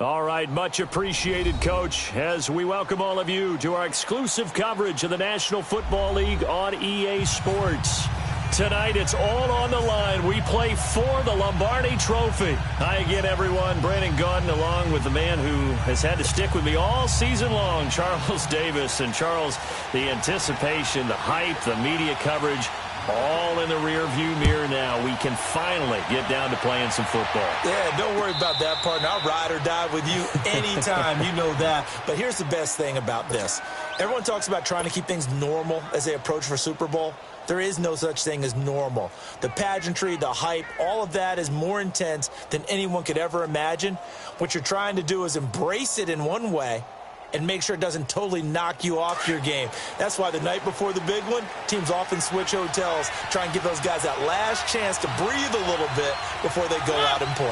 All right, much appreciated, Coach, as we welcome all of you to our exclusive coverage of the National Football League on EA Sports. Tonight, it's all on the line. We play for the Lombardi Trophy. Hi again, everyone. Brandon Gaudin, along with the man who has had to stick with me all season long, Charles Davis. And, Charles, the anticipation, the hype, the media coverage, all in the rear-view mirror now. We can finally get down to playing some football. Yeah, don't worry about that, partner. I'll ride or die with you anytime. You know that. But here's the best thing about this. Everyone talks about trying to keep things normal as they approach for Super Bowl. There is no such thing as normal. The pageantry, the hype, all of that is more intense than anyone could ever imagine. What you're trying to do is embrace it in one way and make sure it doesn't totally knock you off your game. That's why the night before the big one, teams often switch hotels, try and give those guys that last chance to breathe a little bit before they go out and play.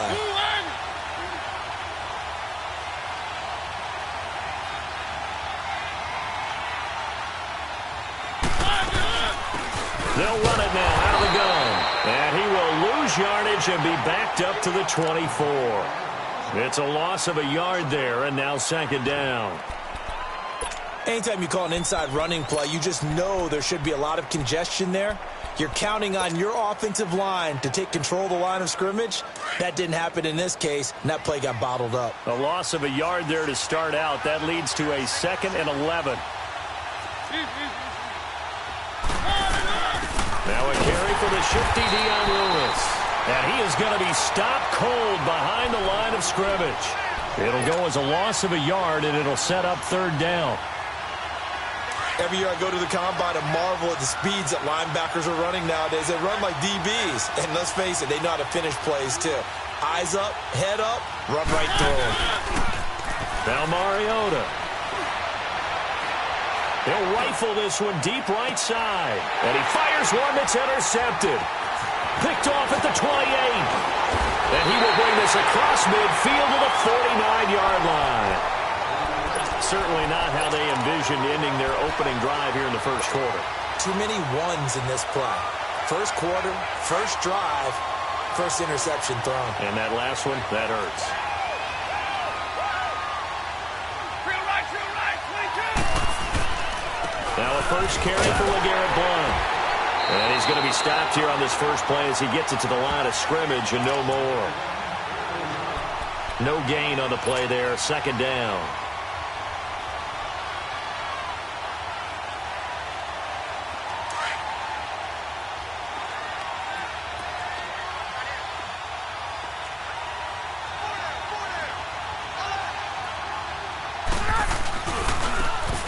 They'll run it now out of the gun. And he will lose yardage and be backed up to the 24. It's a loss of a yard there, and now second down. Anytime you call an inside running play, you just know there should be a lot of congestion there. You're counting on your offensive line to take control of the line of scrimmage. That didn't happen in this case, and that play got bottled up. A loss of a yard there to start out. That leads to a 2nd and 11. Now a carry for the shifty Dion Lewis. And he is going to be stopped cold behind the line of scrimmage. It'll go as a loss of a yard, and it'll set up third down. Every year I go to the combine and marvel at the speeds that linebackers are running nowadays. They run like DBs. And let's face it, they know how to finish plays too. Eyes up, head up, run right through them. Now Mariota. He'll rifle this one deep right side. And he fires one that's intercepted. Picked off at the 28. And he will bring this across midfield to the 49-yard line. Certainly not how they envisioned ending their opening drive here in the first quarter. Too many ones in this play. First quarter, first drive, first interception thrown. And that last one, that hurts. Now a first carry for LeGarrette Blount. And he's going to be stopped here on this first play as he gets it to the line of scrimmage and no more. No gain on the play there. Second down.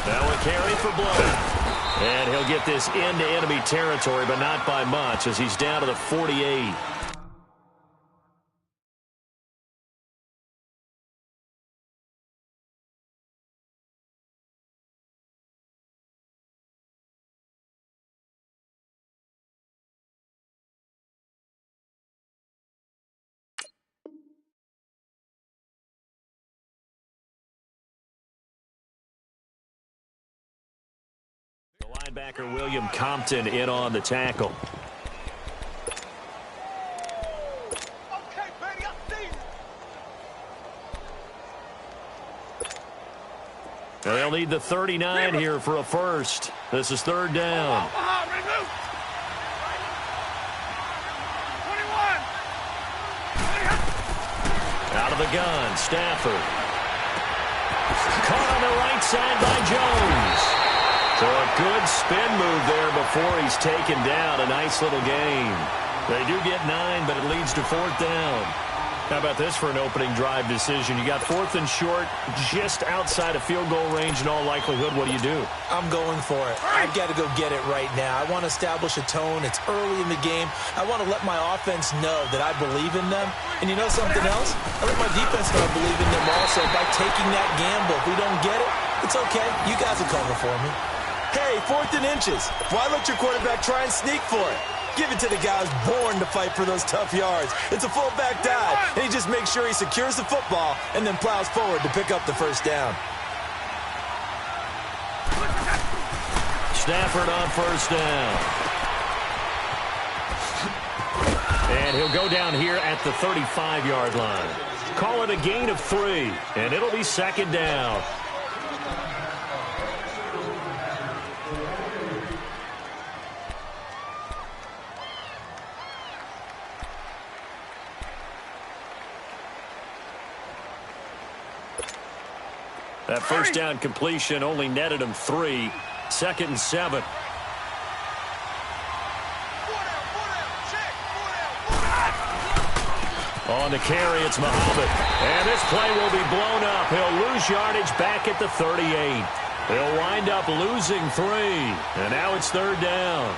Now a carry for Blount. And he'll get this into enemy territory, but not by much, as he's down to the 48. Linebacker William Compton in on the tackle. Now they'll need the 39 here for a first. This is third down. Out of the gun, Stafford. Caught on the right side by Jones. So a good spin move there before he's taken down. A nice little gain. They do get 9, but it leads to fourth down. How about this for an opening drive decision? You got fourth and short, just outside of field goal range in all likelihood. What do? I'm going for it. I've got to go get it right now. I want to establish a tone. It's early in the game. I want to let my offense know that I believe in them. And you know something else? I let my defense know I believe in them also by taking that gamble. If we don't get it, it's okay. You guys will cover for me. Hey, 4th and inches. Why let your quarterback try and sneak for it? Give it to the guy who's born to fight for those tough yards. It's a fullback dive, and he just makes sure he secures the football and then plows forward to pick up the first down. Stafford on first down. And he'll go down here at the 35-yard line. Call it a gain of 3, and it'll be second down. That first down completion only netted him 3. Second and 7. On the carry, it's Muhammad. And this play will be blown up. He'll lose yardage back at the 38. They'll wind up losing 3. And now it's third down.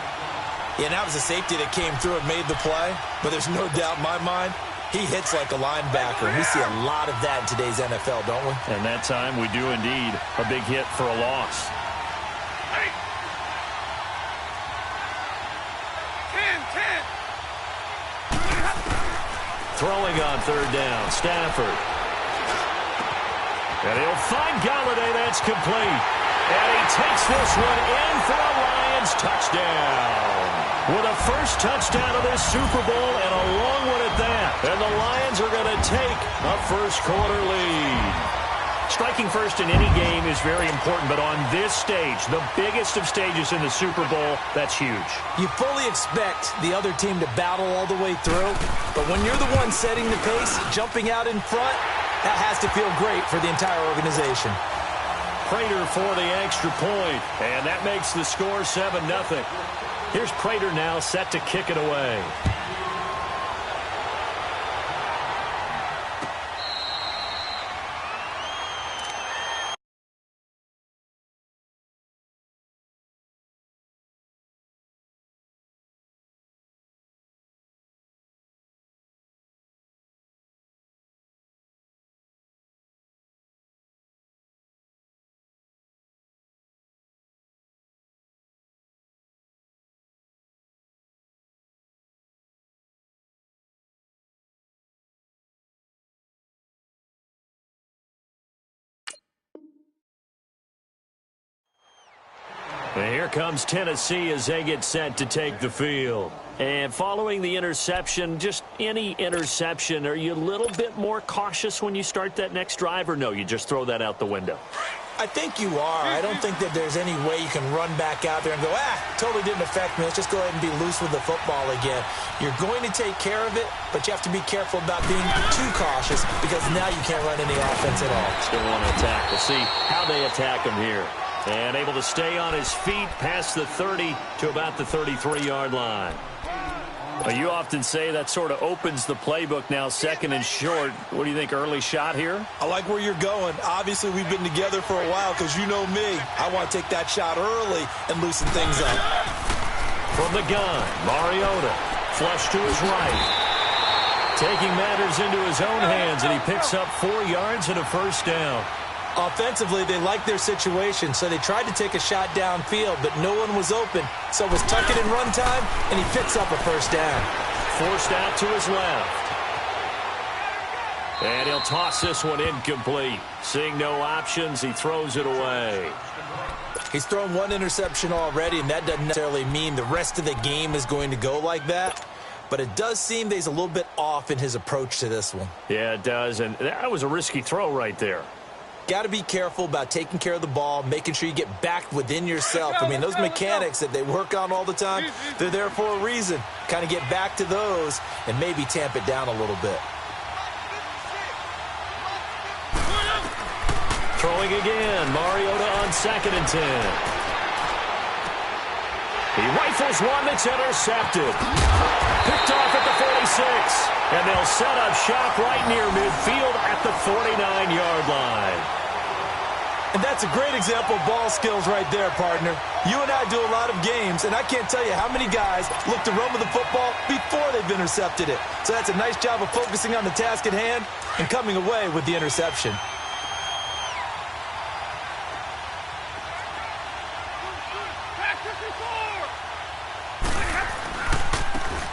Yeah, that was a safety that came through and made the play. But there's no doubt in my mind, he hits like a linebacker. We see a lot of that in today's NFL, don't we? And that time we do indeed. A big hit for a loss. Throwing on third down, Stafford. And he'll find Galladay. That's complete. And he takes this one in for a Lions touchdown. With a first touchdown of this Super Bowl and a long one at that. And the Lions are going to take a first-quarter lead. Striking first in any game is very important, but on this stage, the biggest of stages in the Super Bowl, that's huge. You fully expect the other team to battle all the way through, but when you're the one setting the pace, jumping out in front, that has to feel great for the entire organization. Prater for the extra point, and that makes the score 7-0. Here's Prater now set to kick it away. And here comes Tennessee as they get set to take the field. And following the interception, just any interception, are you a little bit more cautious when you start that next drive, or no, you just throw that out the window? I think you are. I don't think that there's any way you can run back out there and go, totally didn't affect me. Let's just go ahead and be loose with the football again. You're going to take care of it, but you have to be careful about being too cautious because now you can't run any offense at all. Still want to attack. We'll see how they attack him here. And able to stay on his feet past the 30 to about the 33-yard line. Well, you often say that sort of opens the playbook now, second and short. What do you think, early shot here? I like where you're going. Obviously, we've been together for a while because you know me. I want to take that shot early and loosen things up. From the gun, Mariota, flush to his right. Taking matters into his own hands, and he picks up 4 yards and a first down. Offensively, they liked their situation, so they tried to take a shot downfield, but no one was open. So it was tuck it in run time, and he picks up a first down. Forced out to his left. And he'll toss this one incomplete. Seeing no options, he throws it away. He's thrown 1 interception already, and that doesn't necessarily mean the rest of the game is going to go like that. But it does seem that he's a little bit off in his approach to this one. Yeah, it does, and that was a risky throw right there. Got to be careful about taking care of the ball, making sure you get back within yourself. I mean, those mechanics that they work on all the time, they're there for a reason. Kind of get back to those and maybe tamp it down a little bit. Throwing again, Mariota on 2nd and 10. He rifles one that's intercepted. Picked off at the 46. And they'll set up shop right near midfield at the 49-yard line. And that's a great example of ball skills right there, partner. You and I do a lot of games, and I can't tell you how many guys look to run with the football before they've intercepted it. So that's a nice job of focusing on the task at hand and coming away with the interception.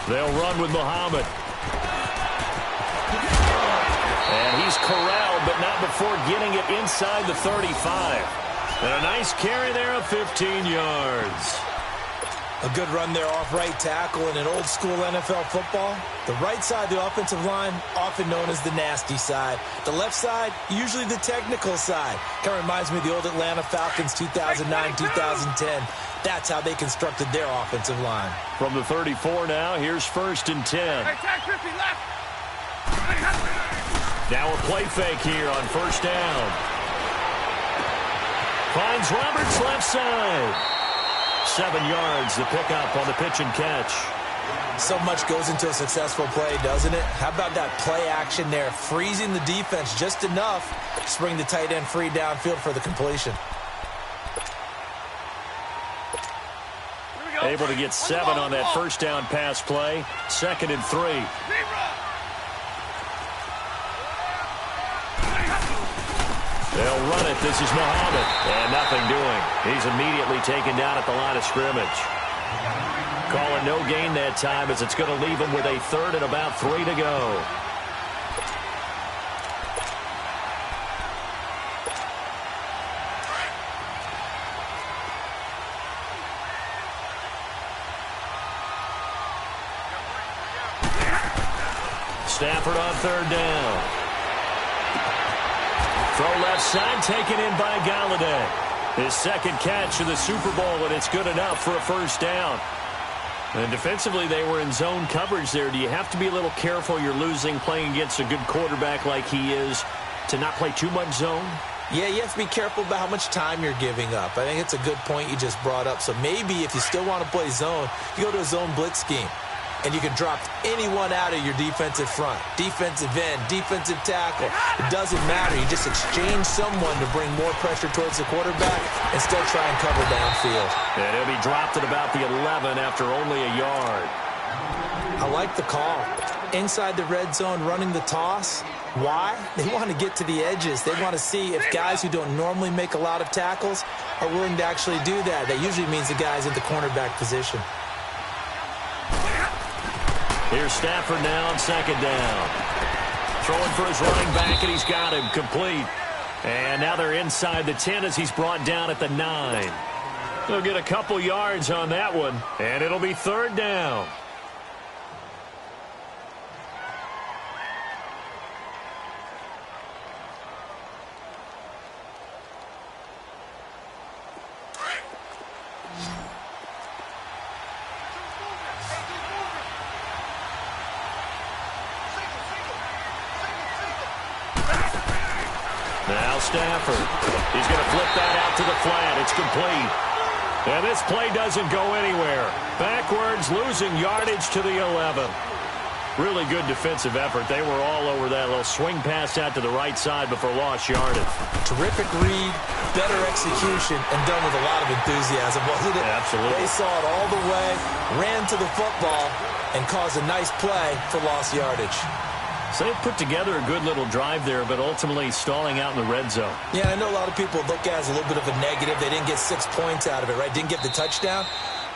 They'll run with Muhammad. And he's corralled, but not before getting it inside the 35. And a nice carry there of 15 yards. A good run there off right tackle in an old-school NFL football. The right side of the offensive line, often known as the nasty side. The left side, usually the technical side. Kind of reminds me of the old Atlanta Falcons 2009-2010. That's how they constructed their offensive line. From the 34 now, here's 1st and 10. Now a play fake here on 1st down. Finds Roberts left side. 7 yards, the pickup on the pitch and catch. So much goes into a successful play, doesn't it? How about that play action there? Freezing the defense just enough to bring the tight end free downfield for the completion. Able to get 7 on that 1st down pass play. 2nd and 3. They'll run it. This is Muhammad. And nothing doing. He's immediately taken down at the line of scrimmage. Calling no gain that time as it's going to leave him with a 3rd and about 3 to go. Stafford on 3rd down. Throw left side, taken in by Galladay. His 2nd catch of the Super Bowl, and it's good enough for a 1st down. And defensively, they were in zone coverage there. Do you have to be a little careful? You're losing, playing against a good quarterback like he is, to not play too much zone? Yeah, you have to be careful about how much time you're giving up. I think it's a good point you just brought up. So maybe if you still want to play zone, you go to a zone blitz scheme. And you can drop anyone out of your defensive front. Defensive end, defensive tackle. It doesn't matter. You just exchange someone to bring more pressure towards the quarterback and still try and cover downfield. And he'll be dropped at about the 11 after only a yard. I like the call. Inside the red zone, running the toss. Why? They want to get to the edges. They want to see if guys who don't normally make a lot of tackles are willing to actually do that. That usually means the guys in the cornerback position. Here's Stafford now on 2nd down. Throwing for his running back, and he's got him complete. And now they're inside the 10 as he's brought down at the 9. They'll get a couple yards on that one, and it'll be 3rd down. Now Stafford. He's going to flip that out to the flat. It's complete. And this play doesn't go anywhere. Backwards, losing yardage to the 11. Really good defensive effort. They were all over that little swing pass out to the right side before lost yardage. Terrific read, better execution, and done with a lot of enthusiasm, wasn't it? Absolutely. They saw it all the way, ran to the football, and caused a nice play for lost yardage. So they put together a good little drive there, but ultimately stalling out in the red zone. Yeah, I know a lot of people look at it as a little bit of a negative. They didn't get 6 points out of it, right? Didn't get the touchdown.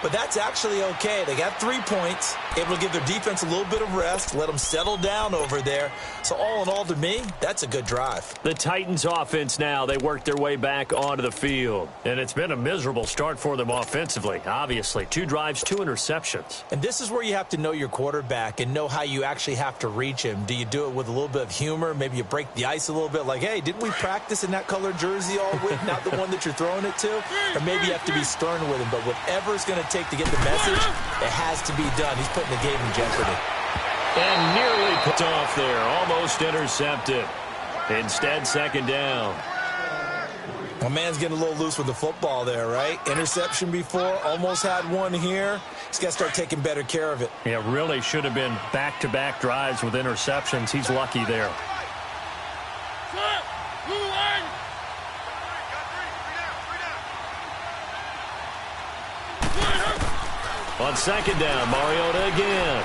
But that's actually okay. They got 3 points, able to give their defense a little bit of rest, let them settle down over there. So all in all, to me, that's a good drive. The Titans offense now, they work their way back onto the field. And it's been a miserable start for them offensively, obviously. 2 drives, 2 interceptions. And this is where you have to know your quarterback and know how you actually have to reach him. Do you do it with a little bit of humor? Maybe you break the ice a little bit like, hey, didn't we practice in that colored jersey all week, not the one that you're throwing it to? Or maybe you have to be stern with him. But whatever it's going to take to get the message, it has to be done. He's putting the game in jeopardy. And nearly put off there. Almost intercepted. Instead, 2nd down. My man's getting a little loose with the football there, right? Interception before, almost had one here. He's got to start taking better care of it. Yeah, really should have been back-to-back drives with interceptions. He's lucky there. On 2nd down, Mariota again.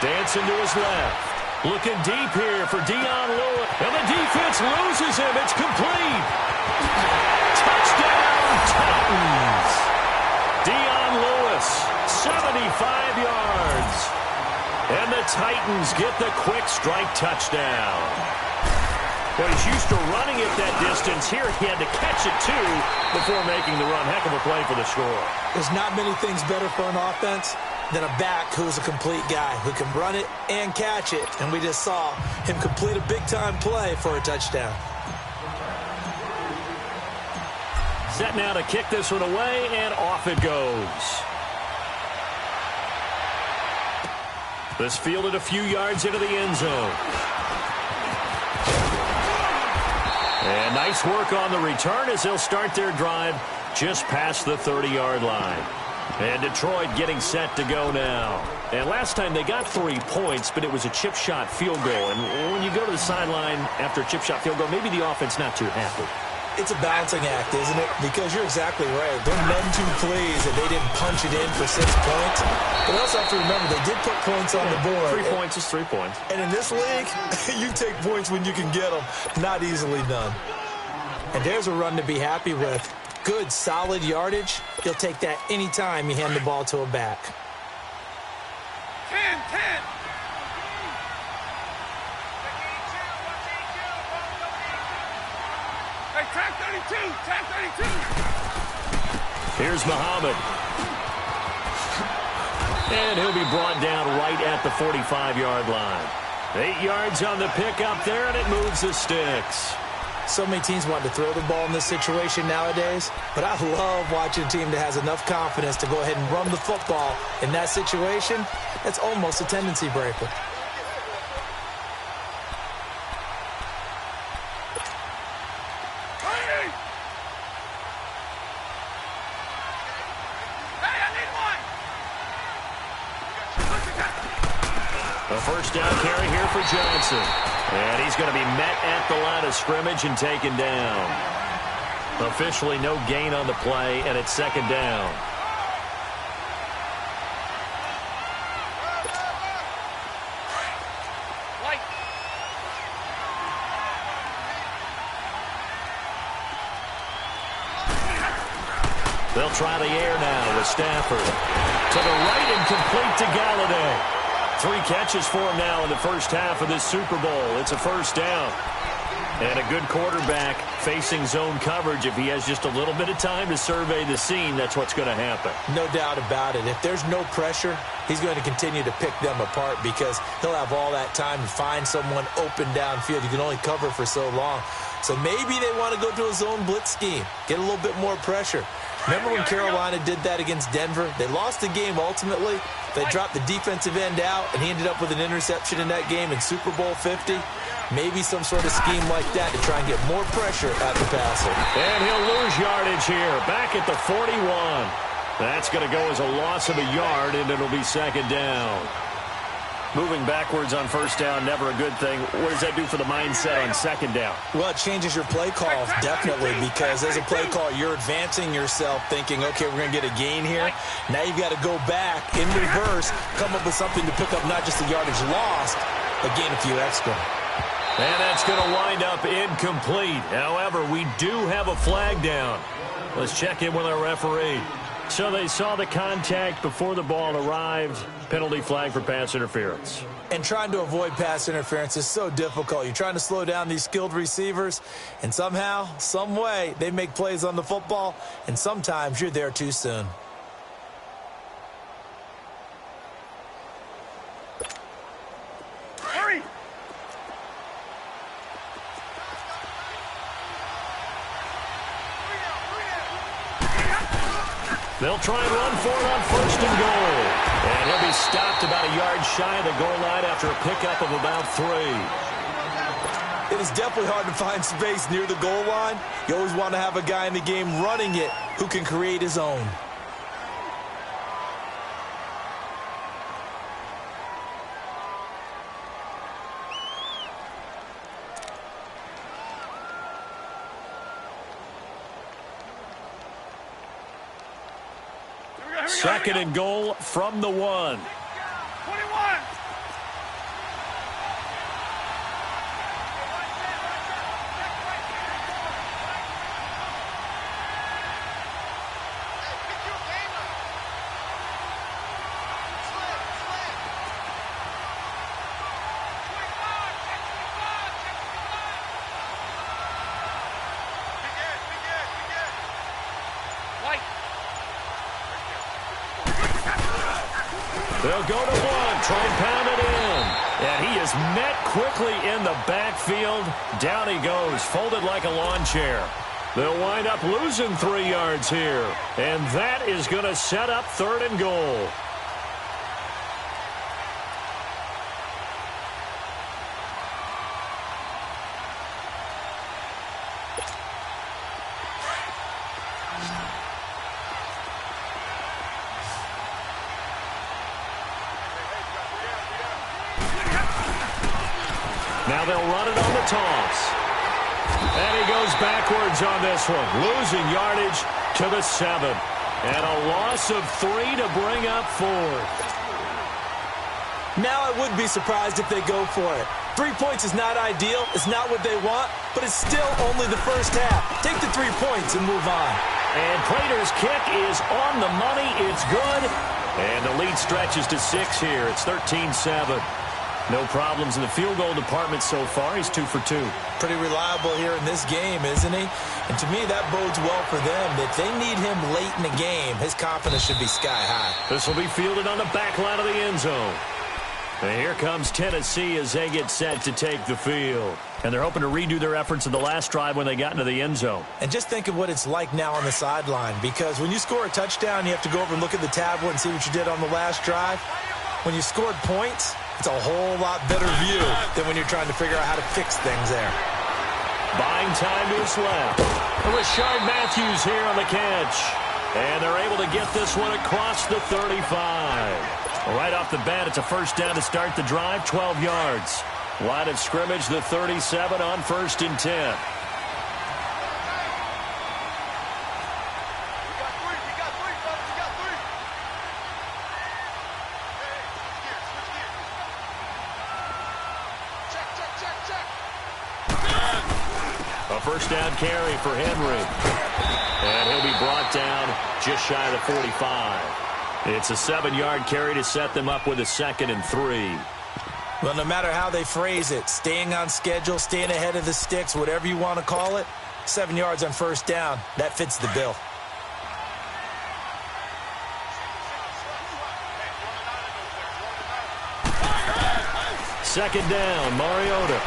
Dancing to his left. Looking deep here for Dion Lewis. And the defense loses him. It's complete. Touchdown, Titans. Dion Lewis, 75 yards. And the Titans get the quick strike touchdown. Well, he's used to running it that distance. Here he had to catch it, too, before making the run. Heck of a play for the score. There's not many things better for an offense than a back who's a complete guy, who can run it and catch it. And we just saw him complete a big-time play for a touchdown. Set now to kick this one away, and off it goes. This fielded a few yards into the end zone. And nice work on the return as they'll start their drive just past the 30-yard line. And Detroit getting set to go now. And last time they got 3 points, but it was a chip shot field goal. And when you go to the sideline after a chip shot field goal, maybe the offense not too happy. It's a balancing act, isn't it? Because you're exactly right. They're none too pleased that they didn't punch it in for 6 points. But also have to remember, they did put points on the board. 3 points is 3 points. And in this league, you take points when you can get them. Not easily done. And there's a run to be happy with. Good, solid yardage. He'll take that any time you hand the ball to a back. 10. Hey, tag 32. Here's Muhammad. And he'll be brought down right at the 45-yard line. 8 yards on the pickup there, and it moves the sticks. So many teams want to throw the ball in this situation nowadays, but I love watching a team that has enough confidence to go ahead and run the football in that situation. That's almost a tendency breaker. A first down carry here for Johnson. And he's going to be met at the line of scrimmage and taken down. Officially no gain on the play, and it's second down. They'll try the air now with Stafford. To the right and complete to Galladay. 3 catches for him now in the first half of this Super Bowl. It's a first down. And a good quarterback facing zone coverage. If he has just a little bit of time to survey the scene, that's what's going to happen. No doubt about it. If there's no pressure, he's going to continue to pick them apart because he'll have all that time to find someone open downfield. You can only cover for so long. So maybe they want to go to a zone blitz scheme, get a little bit more pressure. Remember when Carolina did that against Denver? They lost the game ultimately. They dropped the defensive end out, and he ended up with an interception in that game in Super Bowl 50. Maybe some sort of scheme like that to try and get more pressure at the passer. And he'll lose yardage here, back at the 41. That's going to go as a loss of a yard, and it'll be second down. Moving backwards on first down, never a good thing. What does that do for the mindset on second down? Well, it changes your play call, definitely, because as a play call, you're advancing yourself thinking, okay, we're going to get a gain here. Now you've got to go back in reverse, come up with something to pick up not just the yardage lost, but gain a few extra. And that's going to wind up incomplete. However, we do have a flag down. Let's check in with our referee. So they saw the contact before the ball arrived. Penalty flag for pass interference. And trying to avoid pass interference is so difficult. You're trying to slow down these skilled receivers, and somehow, some way, they make plays on the football, and sometimes you're there too soon. Hurry! They'll try and run for it on first and goal. And he'll be stopped about a yard shy of the goal line after a pickup of about 3. It is definitely hard to find space near the goal line. You always want to have a guy in the game running it who can create his own. Second and goal from the 1. 21. They'll go to one, try and pound it in. And he is met quickly in the backfield. Down he goes, folded like a lawn chair. They'll wind up losing 3 yards here. And that is going to set up 3rd and goal. Now they'll run it on the toss. And he goes backwards on this one, losing yardage to the 7. And a loss of 3 to bring up 4th. Now I would be surprised if they go for it. 3 points is not ideal. It's not what they want, but it's still only the first half. Take the 3 points and move on. And Prater's kick is on the money. It's good. And the lead stretches to 6 here. It's 13-7. No problems in the field goal department so far. He's 2 for 2. Pretty reliable here in this game, isn't he? And to me, that bodes well for them. If they need him late in the game, his confidence should be sky high. This will be fielded on the back line of the end zone. And here comes Tennessee as they get set to take the field. And they're hoping to redo their efforts in the last drive when they got into the end zone. And just think of what it's like now on the sideline, because when you score a touchdown, you have to go over and look at the tablet and see what you did on the last drive. When you scored points, it's a whole lot better view than when you're trying to figure out how to fix things there. Buying time to his left. Rashard Matthews here on the catch. And they're able to get this one across the 35. Right off the bat, it's a first down to start the drive, 12 yards. Line of scrimmage, the 37 on 1st and 10. A first down carry for Henry. And he'll be brought down just shy of the 45. It's a 7-yard carry to set them up with a 2nd and 3. Well, no matter how they phrase it, staying on schedule, staying ahead of the sticks, whatever you want to call it, 7 yards on first down, that fits the bill. Second down, Mariota.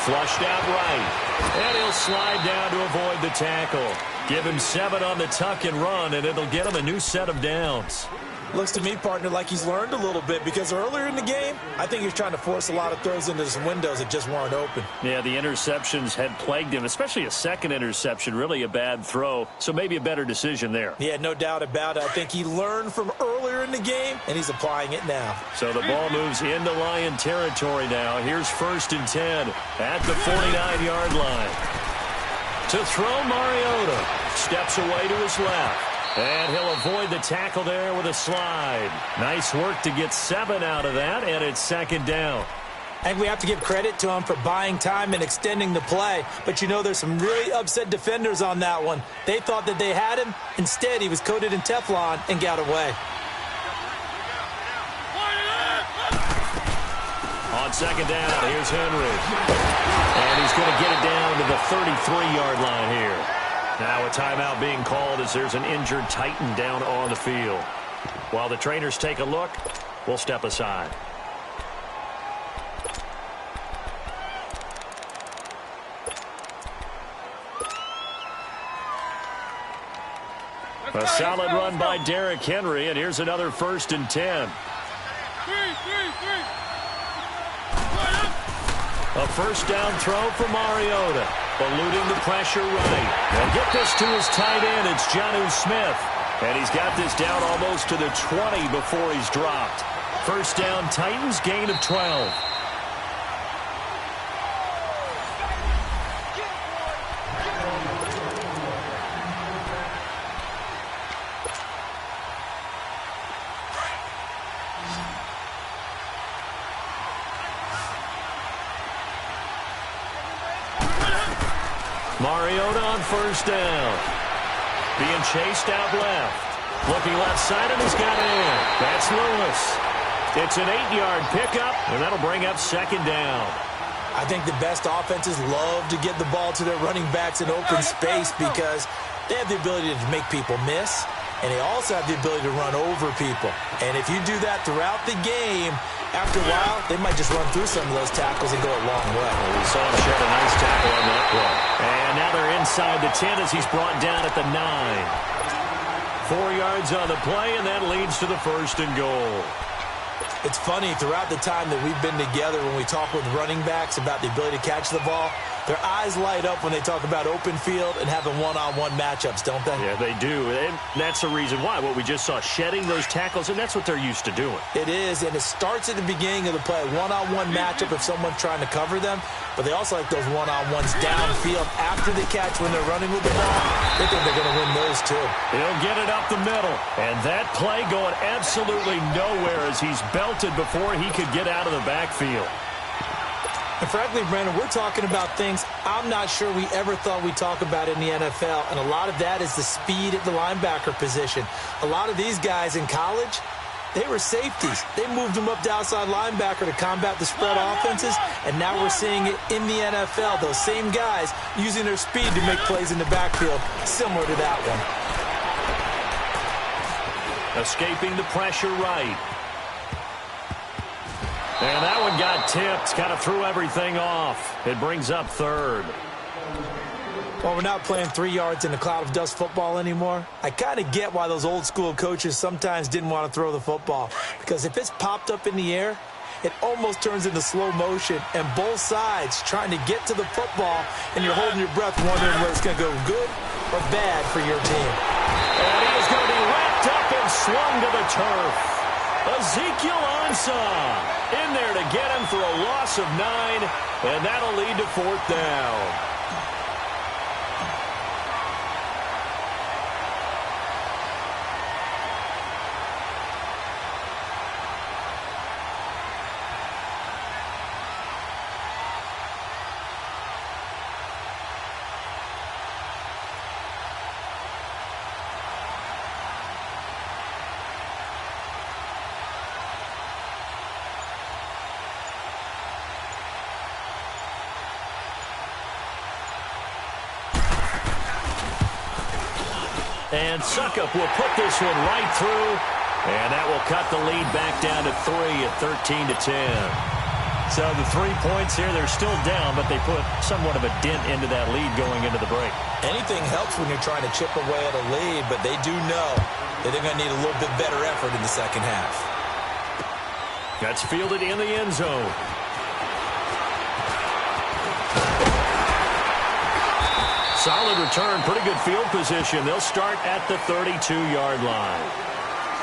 Flushed out right. And he'll slide down to avoid the tackle. Give him 7 on the tuck and run, and it'll get him a new set of downs. Looks to me, partner, like he's learned a little bit, because earlier in the game, I think he was trying to force a lot of throws into some windows that just weren't open. Yeah, the interceptions had plagued him, especially a second interception, really a bad throw, so maybe a better decision there. Yeah, no doubt about it. I think he learned from earlier in the game, and he's applying it now. So the ball moves into Lion territory now. Here's 1st and 10 at the 49-yard line. To throw, Mariota steps away to his left. And he'll avoid the tackle there with a slide. Nice work to get 7 out of that, and it's 2nd down. And we have to give credit to him for buying time and extending the play. But, you know, there's some really upset defenders on that one. They thought that they had him. Instead, he was coated in Teflon and got away. On 2nd down, here's Henry. And he's going to get it down to the 33-yard line here. Now a timeout being called as there's an injured Titan down on the field. While the trainers take a look, we'll step aside. A solid run by Derrick Henry, and here's another 1st and 10. A first down throw for Mariota. Eluding the pressure right. They'll get this to his tight end. It's Jonnu Smith. And he's got this down almost to the 20 before he's dropped. First down, Titans, gain of 12. Mariota on first down. Being chased out left. Looking left side, and he's got it in. That's Lewis. It's an 8-yard pickup, and that'll bring up 2nd down. I think the best offenses love to get the ball to their running backs in open space because they have the ability to make people miss. and they also have the ability to run over people. And if you do that throughout the game, after a while, they might just run through some of those tackles and go a long way. Well, we saw him shed a nice tackle on that play. And now they're inside the 10 as he's brought down at the 9. 4 yards on the play, and that leads to the 1st and goal. It's funny, throughout the time that we've been together, when we talk with running backs about the ability to catch the ball, their eyes light up when they talk about open field and having one-on-one matchups, don't they? Yeah, they do. And that's the reason why. What we just saw, shedding those tackles, and that's what they're used to doing. It is, and it starts at the beginning of the play, one-on-one matchup if someone's trying to cover them, but they also like those one-on-ones downfield after the catch when they're running with the ball. They think they're going to win those, too. He'll get it up the middle, and that play going absolutely nowhere as he's belted before he could get out of the backfield. And frankly, Brandon, we're talking about things I'm not sure we ever thought we'd talk about in the NFL, and a lot of that is the speed at the linebacker position. A lot of these guys in college, they were safeties. They moved them up to outside linebacker to combat the spread offenses, and now we're seeing it in the NFL. Those same guys using their speed to make plays in the backfield, similar to that one. Escaping the pressure right. And that one got tipped, kind of threw everything off. It brings up 3rd. Well, we're not playing 3 yards in a cloud of dust football anymore. I kind of get why those old school coaches sometimes didn't want to throw the football. Because if it's popped up in the air, it almost turns into slow motion. And both sides trying to get to the football, and you're holding your breath wondering whether it's going to go good or bad for your team. And he is going to be wrapped up and slung to the turf. Ezekiel Ansah in there to get him for a loss of 9, and that'll lead to 4th down. And Suckup will put this one right through, and that will cut the lead back down to 3 at 13-10. So the 3 points here, they're still down, but they put somewhat of a dent into that lead going into the break. Anything helps when you're trying to chip away at a lead, but they do know that they're going to need a little bit better effort in the second half. That's fielded in the end zone. Solid return, pretty good field position. They'll start at the 32-yard line.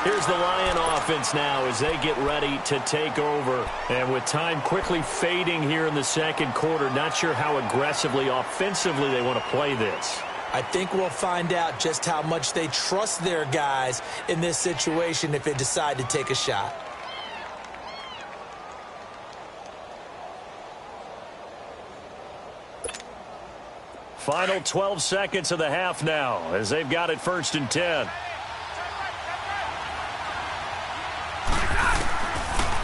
Here's the Lion offense now as they get ready to take over. And with time quickly fading here in the second quarter, not sure how aggressively, offensively they want to play this. I think we'll find out just how much they trust their guys in this situation if they decide to take a shot. Final 12 seconds of the half now as they've got it 1st and 10.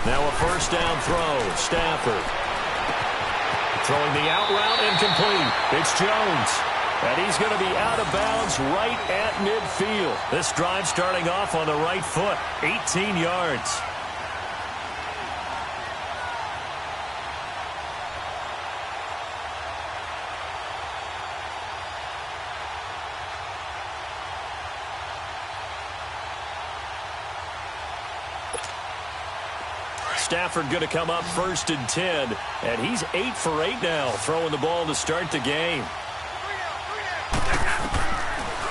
Now a 1st down throw. Stafford. Throwing the out route incomplete. It's Jones. And he's going to be out of bounds right at midfield. This drive starting off on the right foot. 18 yards. Stafford going to come up 1st and 10, and he's 8 for 8 now, throwing the ball to start the game.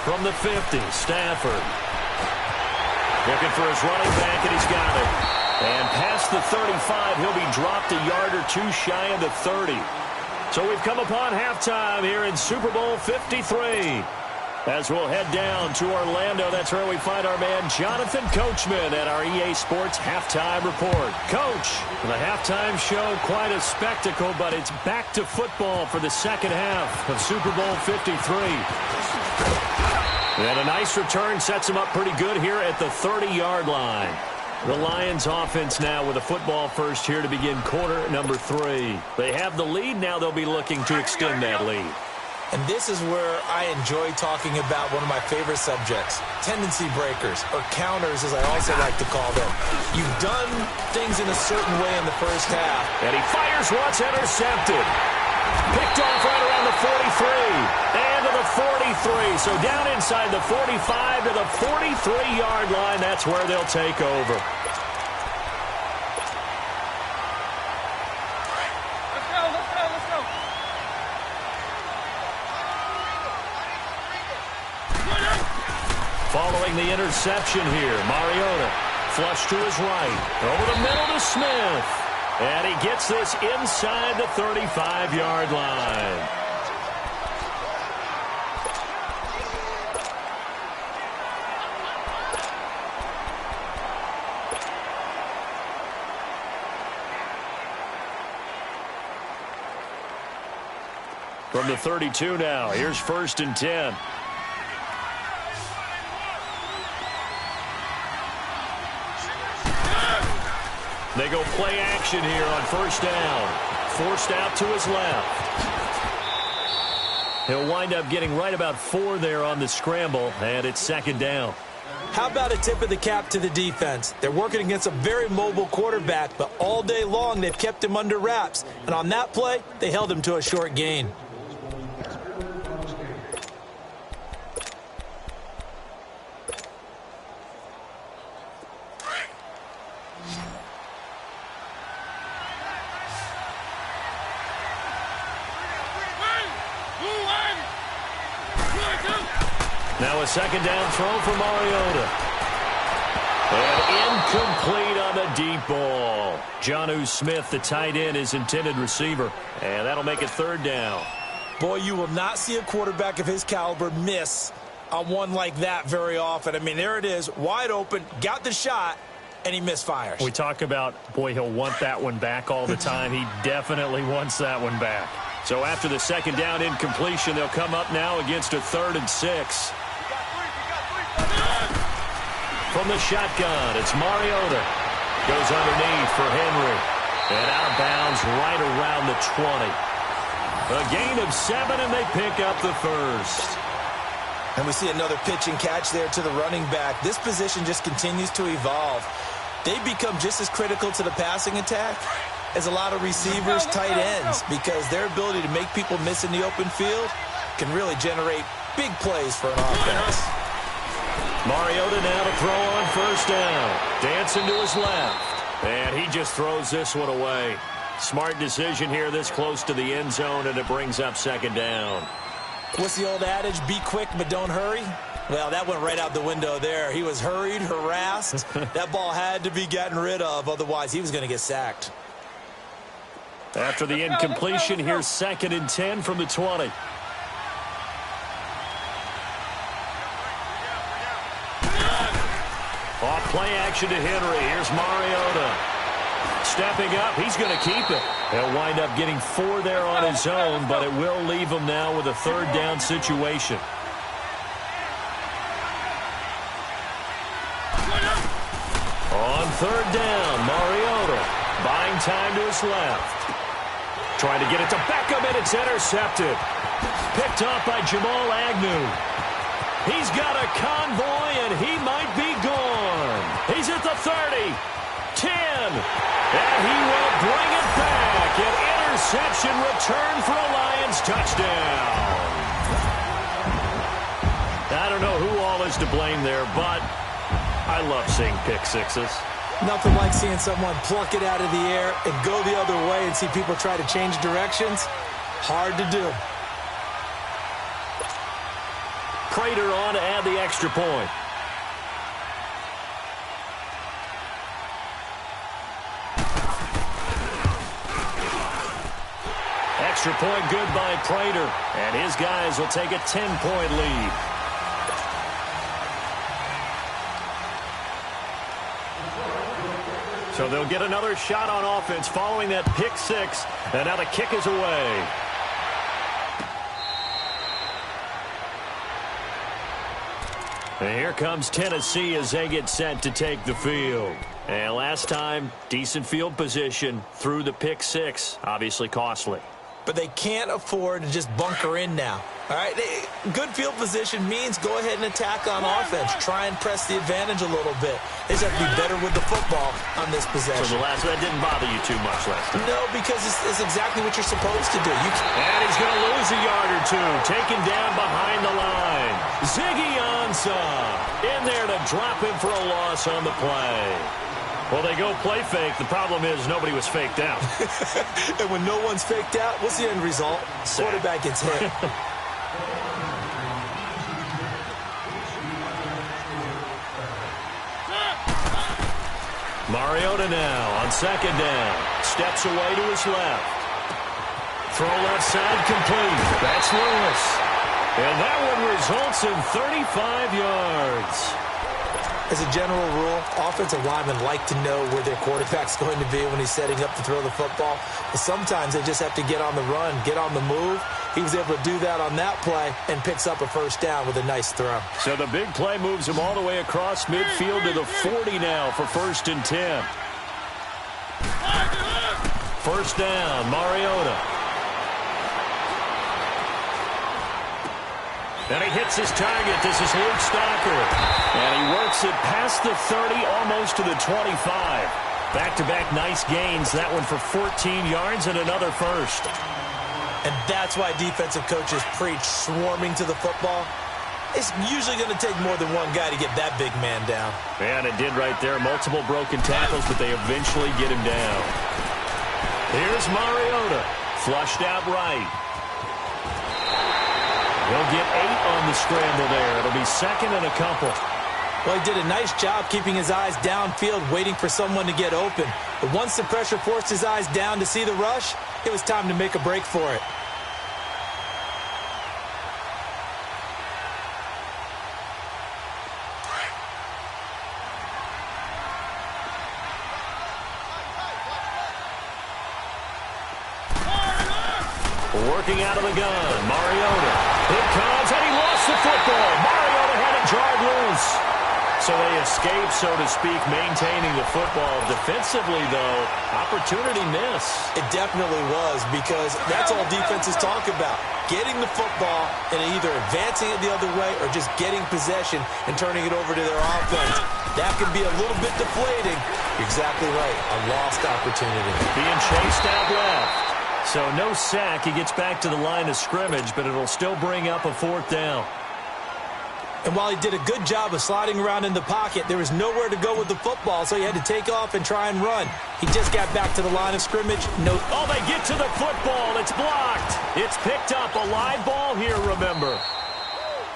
From the 50, Stafford. Looking for his running back, and he's got it. And past the 35, he'll be dropped a yard or 2 shy of the 30. So we've come upon halftime here in Super Bowl 53. As we'll head down to Orlando, that's where we find our man Jonathan Coachman at our EA Sports Halftime Report. Coach, the halftime show, quite a spectacle, but it's back to football for the second half of Super Bowl 53. And a nice return sets them up pretty good here at the 30-yard line. The Lions offense now with a football first here to begin quarter number 3. They have the lead, now they'll be looking to extend that lead. And this is where I enjoy talking about one of my favorite subjects, tendency breakers, or counters, as I also like to call them. You've done things in a certain way in the first half. And he fires once, intercepted. Picked off right around the 43 and to the 43. So down inside the 45 to the 43-yard line. That's where they'll take over. Let's go. Following the interception here, Mariota flush to his right. Over the middle to Smith. And he gets this inside the 35-yard line. From the 32 now, here's 1st and 10. They go play action here on 1st down. Forced out to his left. He'll wind up getting right about 4 there on the scramble, and it's 2nd down. How about a tip of the cap to the defense? They're working against a very mobile quarterback, but all day long they've kept him under wraps. And on that play, they held him to a short gain. Now a 2nd down throw for Mariota. And incomplete on the deep ball. Jonnu Smith, the tight end, is intended receiver. And that'll make it 3rd down. Boy, you will not see a quarterback of his caliber miss on one like that very often. I mean, there it is, wide open, got the shot, and he misfires. We talk about, boy, he'll want that one back all the time. He definitely wants that one back. So after the 2nd down incompletion, they'll come up now against a 3rd and 6. From the shotgun, it's Mariota. Goes underneath for Henry. And out of bounds right around the 20. A gain of 7, and they pick up the 1st. And we see another pitch and catch there to the running back. This position just continues to evolve. They become just as critical to the passing attack as a lot of receivers, tight ends, because their ability to make people miss in the open field can really generate big plays for an offense. Mariota now to throw on 1st down. Dancing to his left. And he just throws this one away. Smart decision here this close to the end zone, and it brings up 2nd down. What's the old adage? Be quick, but don't hurry? Well, that went right out the window there. He was hurried, harassed. That ball had to be gotten rid of, otherwise he was going to get sacked. After the incompletion, here's 2nd and 10 from the 20. Off play action to Henry. Here's Mariota. Stepping up, he's going to keep it. He'll wind up getting 4 there on his own, but it will leave him now with a 3rd down situation. On 3rd down, Mariota buying time to his left. Trying to get it to Beckham, and it's intercepted. Picked off by Jamal Agnew. He's got a convoy, and he might be gone. He's at the 30, 10, and he will bring it back. An interception return for a Lions touchdown. I don't know who all is to blame there, but I love seeing pick sixes. Nothing like seeing someone pluck it out of the air and go the other way and see people try to change directions. Hard to do. Prater on to add the extra point. Extra point good by Prater, and his guys will take a 10-point lead. So they'll get another shot on offense following that pick six, and now the kick is away. And here comes Tennessee as they get set to take the field. And last time, decent field position through the pick six, obviously costly. But they can't afford to just bunker in now. All right, good field position means go ahead and attack on offense. Try and press the advantage a little bit. They just have to be better with the football on this possession. So the last one didn't bother you too much last time? No, because it's exactly what you're supposed to do. And he's going to lose a yard or two. Taken down behind the line. Ziggy Ansah in there to drop him for a loss on the play. Well, they go play fake. The problem is nobody was faked out. And when no one's faked out, what's the end result? Quarterback gets hit. Mariota now on second down. Steps away to his left. Throw left side complete. That's Lewis. And that one results in 35 yards. As a general rule, offensive linemen like to know where their quarterback's going to be when he's setting up to throw the football. But sometimes they just have to get on the run, get on the move. He was able to do that on that play and picks up a first down with a nice throw. So the big play moves him all the way across midfield to the 40 now for 1st and 10. First down, Mariota. And he hits his target. This is Luke Stocker. And he works it past the 30, almost to the 25. Back-to-back nice gains. That one for 14 yards and another first. And that's why defensive coaches preach swarming to the football. It's usually going to take more than one guy to get that big man down. And it did right there. Multiple broken tackles, but they eventually get him down. Here's Mariota. Flushed out right. He'll get 8 on the scramble there. It'll be second and a couple. Well, he did a nice job keeping his eyes downfield, waiting for someone to get open. But once the pressure forced his eyes down to see the rush, it was time to make a break for it. Working out of the gun, Mariota. Here comes, and he lost the football. Mariota had it drive loose. So they escape, so to speak, maintaining the football. Defensively, though, opportunity miss. It definitely was, because that's all defenses talk about. Getting the football and either advancing it the other way or just getting possession and turning it over to their offense. That can be a little bit deflating. You're exactly right. A lost opportunity. Being chased out left. So no sack. He gets back to the line of scrimmage, but it'll still bring up a 4th down. And while he did a good job of sliding around in the pocket, there was nowhere to go with the football, so he had to take off and try and run. He just got back to the line of scrimmage. No. Oh, they get to the football. It's blocked. It's picked up. A live ball here, remember.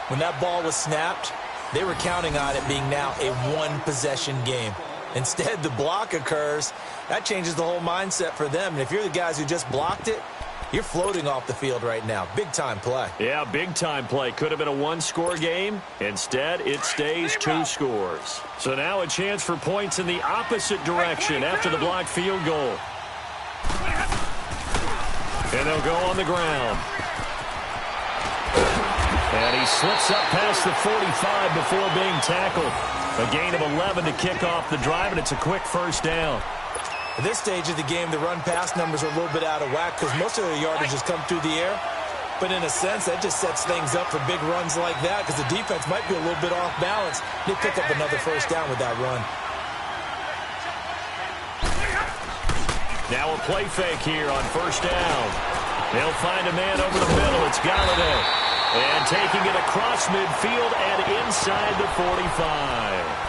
When that ball was snapped, they were counting on it being now a one-possession game. Instead, the block occurs. That changes the whole mindset for them. And if you're the guys who just blocked it, you're floating off the field right now. Big-time play. Yeah, big-time play. Could have been a one-score game. Instead, it stays 2 scores. So now a chance for points in the opposite direction after the blocked field goal. And they'll go on the ground. And he slips up past the 45 before being tackled. A gain of 11 to kick off the drive, and it's a quick first down. At this stage of the game, the run-pass numbers are a little bit out of whack because most of their yardage has come through the air. But in a sense, that just sets things up for big runs like that because the defense might be a little bit off balance. They pick up another first down with that run. Now a play fake here on first down. They'll find a man over the middle. It's Galladay. And taking it across midfield and inside the 45.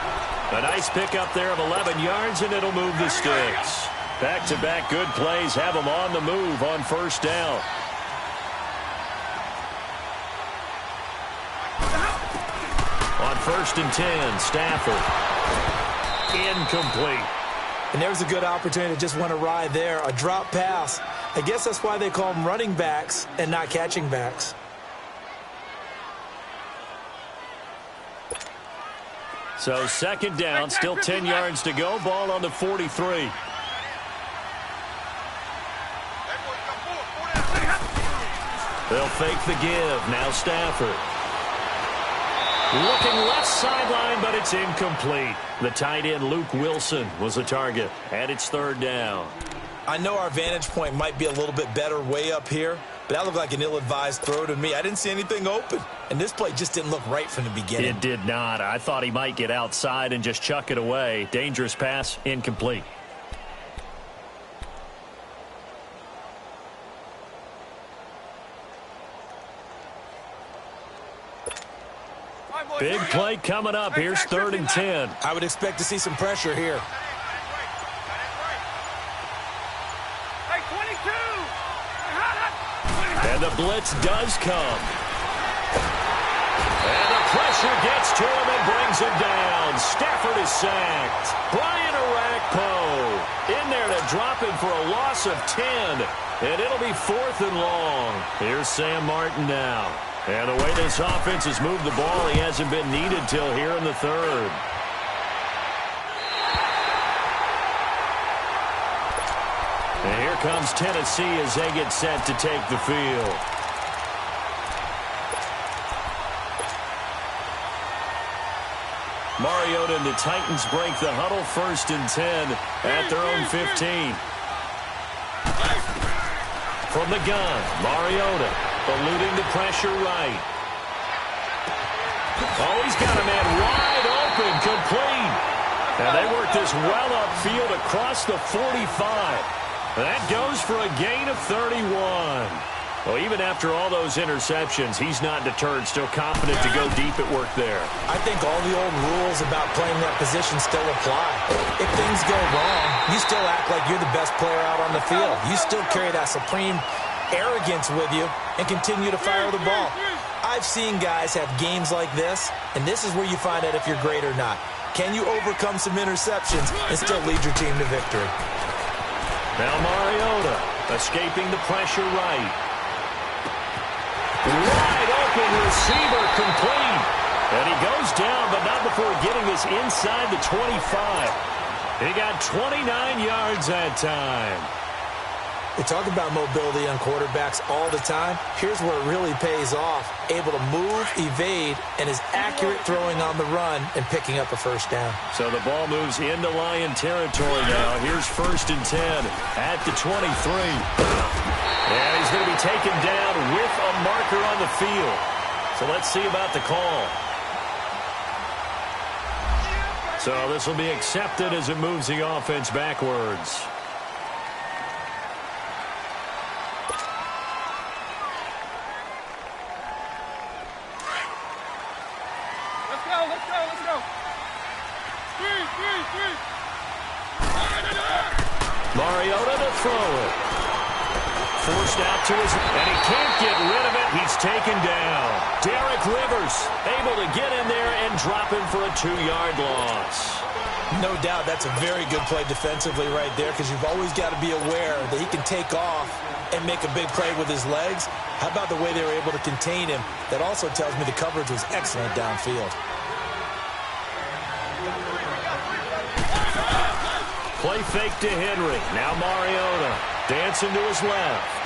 A nice pickup there of 11 yards, and it'll move the sticks. Back-to-back good plays have them on the move on first down. On 1st and 10, Stafford. Incomplete. And there was a good opportunity to just went awry there. A drop pass. I guess that's why they call them running backs and not catching backs. So second down, still 10 yards to go. Ball on the 43. They'll fake the give. Now Stafford. Looking left sideline, but it's incomplete. The tight end, Luke Wilson, was the target. And it's 3rd down. I know our vantage point might be a little bit better way up here, but that looked like an ill-advised throw to me. I didn't see anything open, and this play just didn't look right from the beginning. It did not. I thought he might get outside and just chuck it away. Dangerous pass, incomplete. Big play coming up. Here's 3rd and 10. I would expect to see some pressure here. Hey, 22! And the blitz does come. And the pressure gets to him and brings him down. Stafford is sacked. Brian Arakpo in there to drop him for a loss of 10. And it'll be 4th and long. Here's Sam Martin now. And the way this offense has moved the ball, he hasn't been needed till here in the 3rd. And here comes Tennessee as they get set to take the field. Mariota and the Titans break the huddle, 1st and 10 at their own 15. From the gun, Mariota eluding the pressure right. Oh, he's got a man wide open, complete. And they work this well upfield across the 45. That goes for a gain of 31. Well, even after all those interceptions, he's not deterred, still confident to go deep at work there. I think all the old rules about playing that position still apply. If things go wrong, you still act like you're the best player out on the field. You still carry that supreme arrogance with you and continue to fire the ball. I've seen guys have games like this, and this is where you find out if you're great or not. Can you overcome some interceptions and still lead your team to victory? Now Mariota escaping the pressure right. Wide open receiver, complete. And he goes down, but not before getting this inside the 25. He got 29 yards that time. We talk about mobility on quarterbacks all the time. Here's where it really pays off. Able to move, evade, and is accurate throwing on the run and picking up a 1st down. So the ball moves into Lion territory now. Here's 1st and 10 at the 23. And he's going to be taken down with a marker on the field. So let's see about the call. So this will be accepted as it moves the offense backwards. Let's go. Three. Mariota to throw it. Forced out to his, and he can't get rid of it. He's taken down. Derek Rivers able to get in there and drop him for a 2-yard loss. No doubt that's a very good play defensively right there, because you've always got to be aware that he can take off and make a big play with his legs. How about the way they were able to contain him? That also tells me the coverage was excellent downfield. Play fake to Henry. Now Mariota dancing to his left.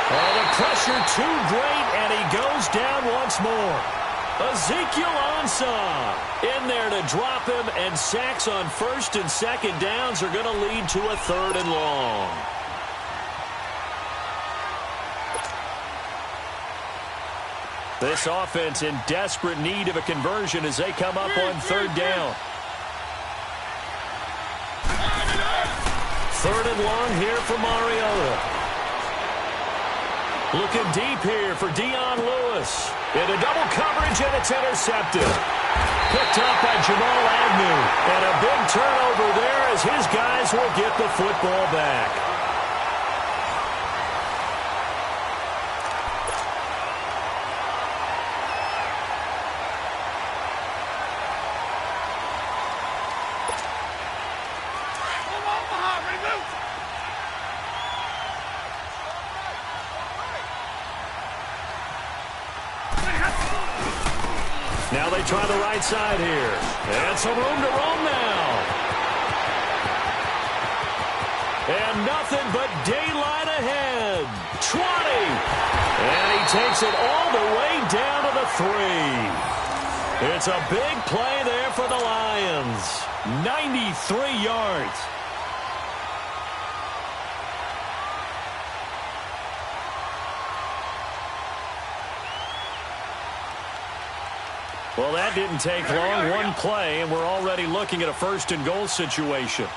Oh, the pressure too great, and he goes down once more. Ezekiel Ansah in there to drop him, and sacks on 1st and 2nd downs are going to lead to a 3rd and long. This offense in desperate need of a conversion as they come up on 3rd down. 3rd and long here for Mariota. Looking deep here for Dion Lewis. Into double coverage, and it's intercepted. Picked up by Jamal Agnew. And a big turnover there as his guys will get the football back. Now they try the right side here. And some room to roam now. And nothing but daylight ahead. 20. And he takes it all the way down to the 3. It's a big play there for the Lions. 93 yards. Well, that didn't take long. One play, and we're already looking at a first-and-goal situation.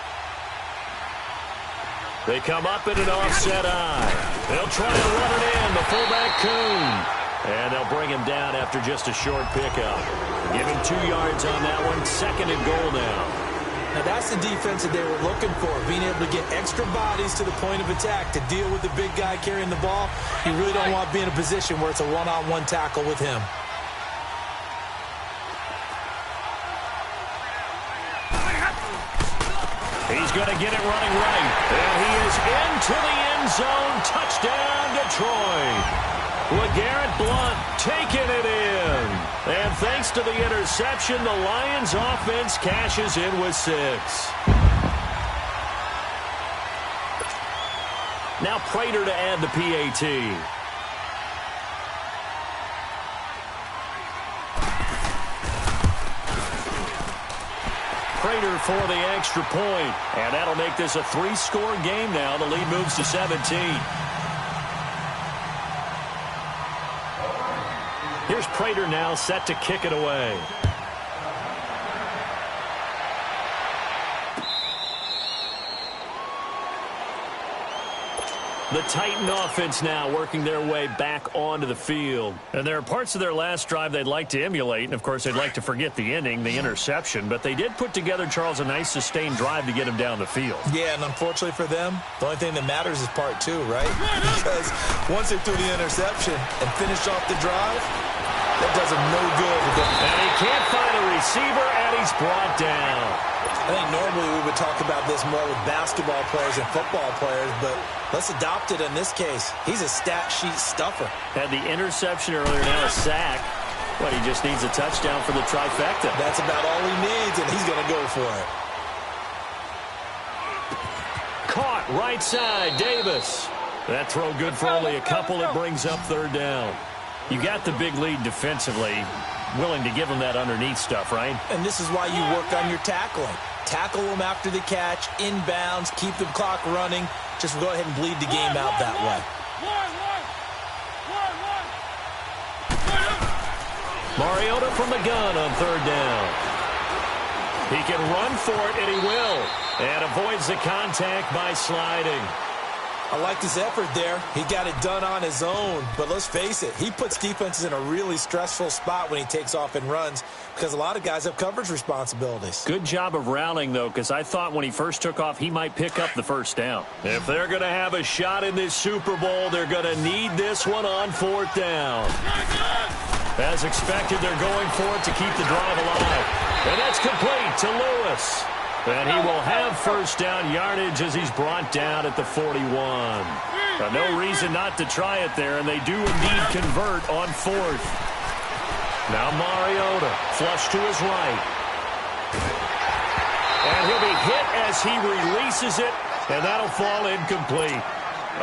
They come up in an offset eye. They'll try to run it in, the fullback Kuhn. And they'll bring him down after just a short pickup. Give him 2 yards on that one. Second and goal now. Now that's the defense that they were looking for, being able to get extra bodies to the point of attack to deal with the big guy carrying the ball. You really don't want to be in a position where it's a one-on-one tackle with him. He's going to get it running right. And he is into the end zone. Touchdown, Detroit. LeGarrette Blount taking it in. And thanks to the interception, the Lions offense cashes in with 6. Now Prater to add the PAT. Prater for the extra point. And that'll make this a 3-score game now. The lead moves to 17. Here's Prater now set to kick it away. The Titan offense now working their way back onto the field. And there are parts of their last drive they'd like to emulate. And, of course, they'd like to forget the ending, the interception. But they did put together, Charles, a nice sustained drive to get him down the field. Yeah, and unfortunately for them, the only thing that matters is part 2, right? Because once they threw the interception and finished off the drive, that does him no good. And he can't find a receiver, and he's brought down. I think normally we would talk about this more with basketball players and football players, but let's adopt it in this case. He's a stat sheet stuffer. Had the interception earlier, now a sack. But he just needs a touchdown for the trifecta. That's about all he needs, and he's going to go for it. Caught right side, Davis. That throw good for only a couple. It brings up third down. You got the big lead defensively. Willing to give them that underneath stuff, right? And this is why you work on your tackling. Tackle them after the catch, inbounds, keep the clock running. Just go ahead and bleed the game out that way. Mariota from the gun on third down. He can run for it, and he will. And avoids the contact by sliding. I like his effort there. He got it done on his own. But let's face it, he puts defenses in a really stressful spot when he takes off and runs because a lot of guys have coverage responsibilities. Good job of rallying, though, because I thought when he first took off, he might pick up the first down. If they're going to have a shot in this Super Bowl, they're going to need this one on fourth down. As expected, they're going for it to keep the drive alive. And that's complete to Lewis. And he will have first down yardage as he's brought down at the 41. No reason not to try it there, and they do indeed convert on fourth. Now Mariota, flush to his right. And he'll be hit as he releases it, and that'll fall incomplete.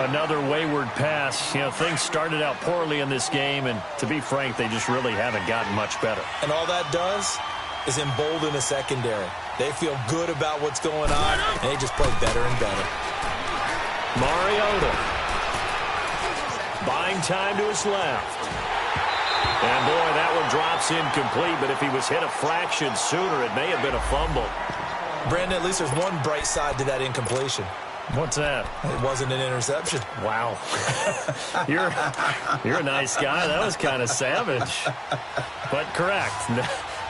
Another wayward pass. You know, things started out poorly in this game, and to be frank, they just really haven't gotten much better. And all that does is embolden the secondary. They feel good about what's going on, and they just play better and better. Mariota. Buying time to his left. And, boy, that one drops incomplete, but if he was hit a fraction sooner, it may have been a fumble. Brandon, at least there's one bright side to that incompletion. What's that? It wasn't an interception. Wow. You're a nice guy. That was kind of savage. But correct.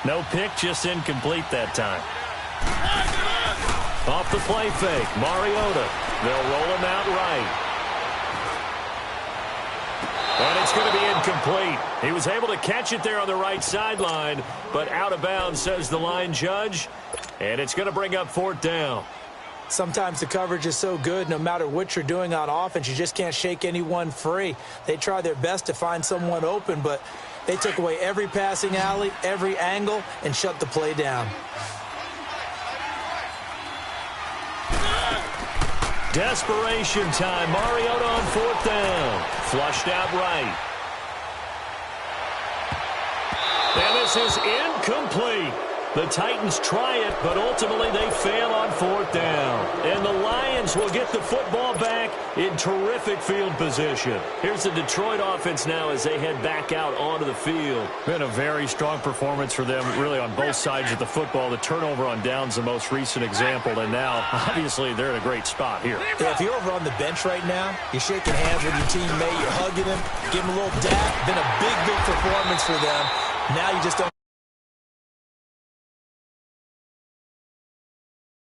No pick, just incomplete that time. Off the play fake, Mariota. They'll roll him out right. And it's going to be incomplete. He was able to catch it there on the right sideline, but out of bounds, says the line judge. And it's going to bring up fourth down. Sometimes the coverage is so good, no matter what you're doing on offense, you just can't shake anyone free. They try their best to find someone open, but they took away every passing alley, every angle, and shut the play down. Desperation time. Mariota on fourth down. Flushed out right. And this is incomplete. The Titans try it, but ultimately they fail on 4th down. And the Lions will get the football back in terrific field position. Here's the Detroit offense now as they head back out onto the field. Been a very strong performance for them, really, on both sides of the football. The turnover on downs the most recent example, and now, obviously, they're in a great spot here. Yeah, if you're over on the bench right now, you're shaking hands with your teammate, you're hugging him, giving him a little dap. Been a big, big performance for them. Now you just don't